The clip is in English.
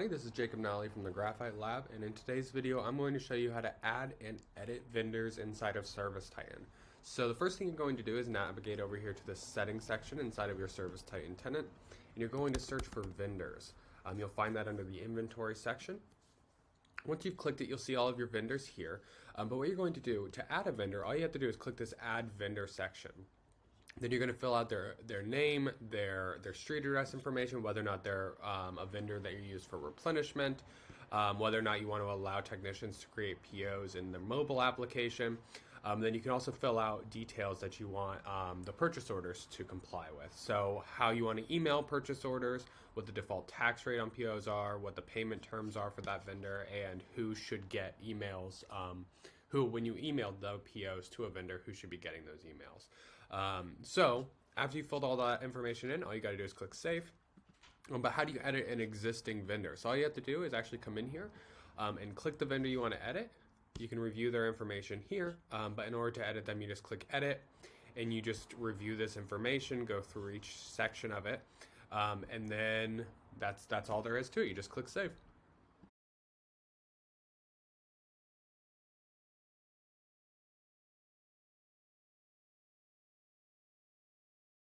this is Jacob Nally from the Graphite Lab, and in today's video I'm going to show you how to add and edit vendors inside of ServiceTitan. So the first thing you're going to do is navigate over here to the settings section inside of your ServiceTitan tenant, and you're going to search for vendors. You'll find that under the inventory section. Once you've clicked it, you'll see all of your vendors here, but what you're going to do to add a vendor, all you have to do is click this add vendor section. Then you're going to fill out their name, their street address information, whether or not they're a vendor that you use for replenishment, whether or not you want to allow technicians to create POs in the mobile application. Then you can also fill out details that you want the purchase orders to comply with. So how you want to email purchase orders, what the default tax rate on POs are, what the payment terms are for that vendor, and who should get emails, when you email the POs to a vendor, who should be getting those emails. So after you filled all that information in, all you got to do is click save. But how do you edit an existing vendor? So all you have to do is actually come in here and click the vendor you want to edit. You can review their information here, but in order to edit them, you just click edit and you just review this information, go through each section of it, and then that's all there is to it. You just click save.